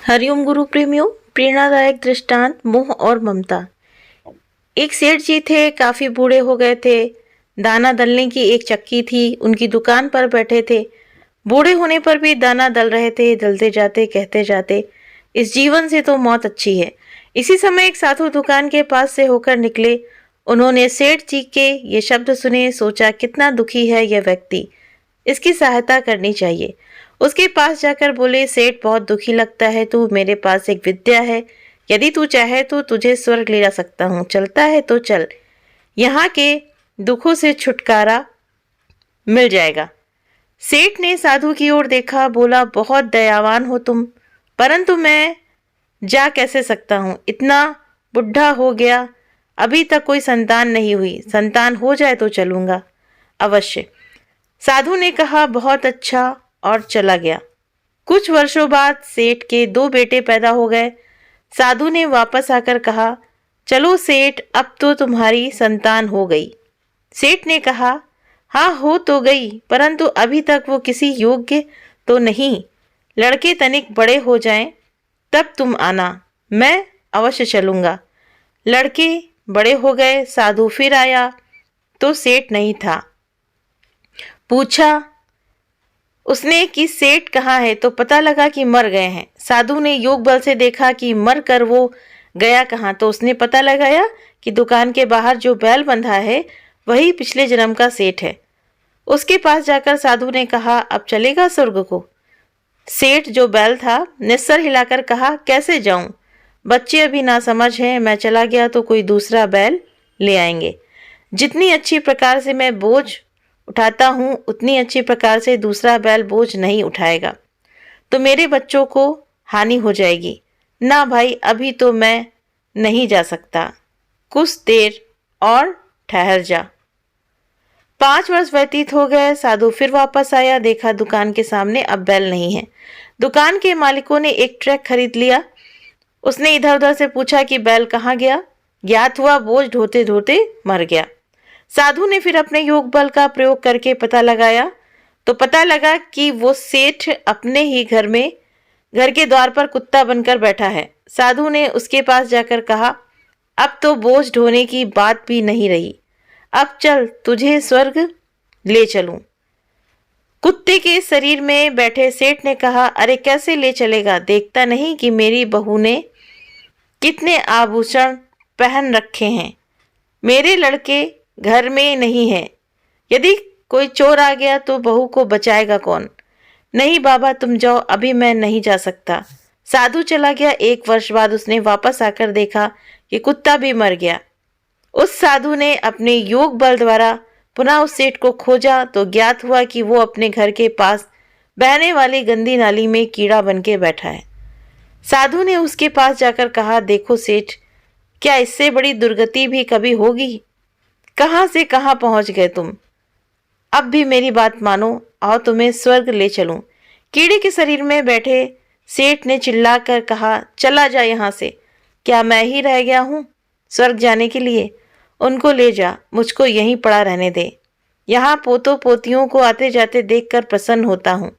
हरिओम गुरु प्रेमियों, प्रेरणादायक दृष्टांत मोह और ममता। एक सेठ जी थे, काफी बूढ़े हो गए थे। दाना दलने की एक चक्की थी, उनकी दुकान पर बैठे थे। बूढ़े होने पर भी दाना दल रहे थे, दलते जाते कहते जाते, इस जीवन से तो मौत अच्छी है। इसी समय एक साधु दुकान के पास से होकर निकले। उन्होंने सेठ जी के ये शब्द सुने, सोचा कितना दुखी है यह व्यक्ति, इसकी सहायता करनी चाहिए। उसके पास जाकर बोले, सेठ बहुत दुखी लगता है तू, मेरे पास एक विद्या है, यदि तू चाहे तो तुझे स्वर्ग ले जा सकता हूँ, चलता है तो चल, यहाँ के दुखों से छुटकारा मिल जाएगा। सेठ ने साधु की ओर देखा, बोला, बहुत दयावान हो तुम, परंतु मैं जा कैसे सकता हूँ, इतना बुढ़ा हो गया, अभी तक कोई संतान नहीं हुई, संतान हो जाए तो चलूंगा अवश्य। साधु ने कहा, बहुत अच्छा, और चला गया। कुछ वर्षों बाद सेठ के 2 बेटे पैदा हो गए। साधु ने वापस आकर कहा, चलो सेठ, अब तो तुम्हारी संतान हो गई। सेठ ने कहा, हाँ हो तो गई, परंतु अभी तक वो किसी योग्य तो नहीं, लड़के तनिक बड़े हो जाएं तब तुम आना, मैं अवश्य चलूंगा। लड़के बड़े हो गए, साधु फिर आया तो सेठ नहीं था। पूछा उसने कि सेठ कहाँ है, तो पता लगा कि मर गए हैं। साधु ने योग बल से देखा कि मर कर वो गया कहाँ, तो उसने पता लगाया कि दुकान के बाहर जो बैल बंधा है वही पिछले जन्म का सेठ है। उसके पास जाकर साधु ने कहा, अब चलेगा स्वर्ग को। सेठ जो बैल था ने सर हिलाकर कहा, कैसे जाऊं, बच्चे अभी ना समझ हैं, मैं चला गया तो कोई दूसरा बैल ले आएंगे। जितनी अच्छी प्रकार से मैं बोझ उठाता हूँ, उतनी अच्छी प्रकार से दूसरा बैल बोझ नहीं उठाएगा, तो मेरे बच्चों को हानि हो जाएगी। ना भाई, अभी तो मैं नहीं जा सकता, कुछ देर और ठहर जा। 5 वर्ष व्यतीत हो गए। साधु फिर वापस आया, देखा दुकान के सामने अब बैल नहीं है। दुकान के मालिकों ने एक ट्रक खरीद लिया। उसने इधर उधर से पूछा कि बैल कहाँ गया। ज्ञात हुआ बोझ ढोते ढोते मर गया। साधु ने फिर अपने योग बल का प्रयोग करके पता लगाया, तो पता लगा कि वो सेठ अपने ही घर के द्वार पर कुत्ता बनकर बैठा है। साधु ने उसके पास जाकर कहा, अब तो बोझ ढोने की बात भी नहीं रही, अब चल तुझे स्वर्ग ले चलूं। कुत्ते के शरीर में बैठे सेठ ने कहा, अरे कैसे ले चलेगा, देखता नहीं कि मेरी बहू ने कितने आभूषण पहन रखे हैं, मेरे लड़के घर में नहीं है, यदि कोई चोर आ गया तो बहू को बचाएगा कौन। नहीं बाबा तुम जाओ, अभी मैं नहीं जा सकता। साधु चला गया। 1 वर्ष बाद उसने वापस आकर देखा कि कुत्ता भी मर गया। उस साधु ने अपने योग बल द्वारा पुनः उस सेठ को खोजा, तो ज्ञात हुआ कि वो अपने घर के पास बहने वाली गंदी नाली में कीड़ा बन के बैठा है। साधु ने उसके पास जाकर कहा, देखो सेठ, क्या इससे बड़ी दुर्गति भी कभी होगी, कहाँ से कहाँ पहुंच गए तुम, अब भी मेरी बात मानो, आओ तुम्हें स्वर्ग ले चलूं। कीड़े के शरीर में बैठे सेठ ने चिल्लाकर कहा, चला जा यहाँ से, क्या मैं ही रह गया हूँ स्वर्ग जाने के लिए, उनको ले जा, मुझको यहीं पड़ा रहने दे, यहाँ पोतों पोतियों को आते जाते देखकर प्रसन्न होता हूँ,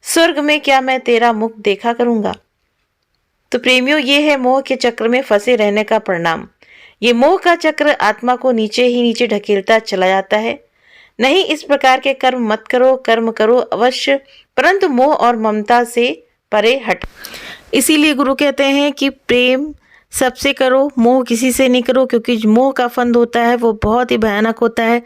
स्वर्ग में क्या मैं तेरा मुख देखा करूँगा। तो प्रेमियों, ये है मोह के चक्र में फंसे रहने का परिणाम। ये मोह का चक्र आत्मा को नीचे ही नीचे ढकेलता चला जाता है। नहीं, इस प्रकार के कर्म मत करो, कर्म करो अवश्य, परंतु मोह और ममता से परे हट। इसीलिए गुरु कहते हैं कि प्रेम सबसे करो, मोह किसी से नहीं करो, क्योंकि मोह का फंद होता है वो बहुत ही भयानक होता है।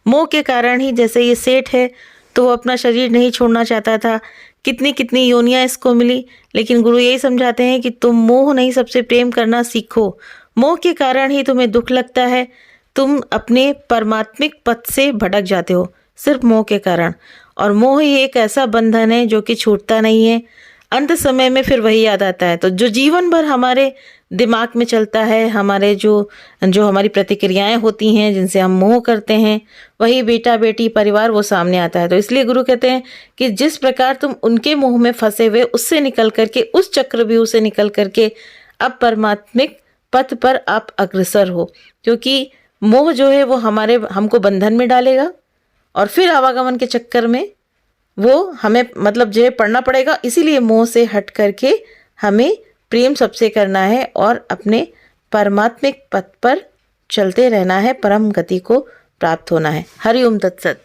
मोह के कारण ही, जैसे ये सेठ है तो वो अपना शरीर नहीं छोड़ना चाहता था, कितनी कितनी योनियां इसको मिली, लेकिन गुरु यही समझाते हैं कि तुम मोह नहीं, सबसे प्रेम करना सीखो। मोह के कारण ही तुम्हें दुख लगता है, तुम अपने परमात्मिक पथ से भटक जाते हो सिर्फ मोह के कारण। और मोह ही एक ऐसा बंधन है जो कि छूटता नहीं है, अंत समय में फिर वही याद आता है। तो जो जीवन भर हमारे दिमाग में चलता है, हमारे जो हमारी प्रतिक्रियाएं होती हैं, जिनसे हम मोह करते हैं, वही बेटा बेटी परिवार वो सामने आता है। तो इसलिए गुरु कहते हैं कि जिस प्रकार तुम उनके मोह में फंसे हुए, उससे निकल करके, उस चक्रव्यूह से निकल करके अब परमात्मिक पथ पर आप अग्रसर हो, क्योंकि मोह जो है वो हमको बंधन में डालेगा और फिर आवागमन के चक्कर में वो हमें मतलब जो है पढ़ना पड़ेगा। इसीलिए मोह से हट करके हमें प्रेम सबसे करना है और अपने परमात्मिक पथ पर चलते रहना है, परम गति को प्राप्त होना है। हरि ओम तत्सत।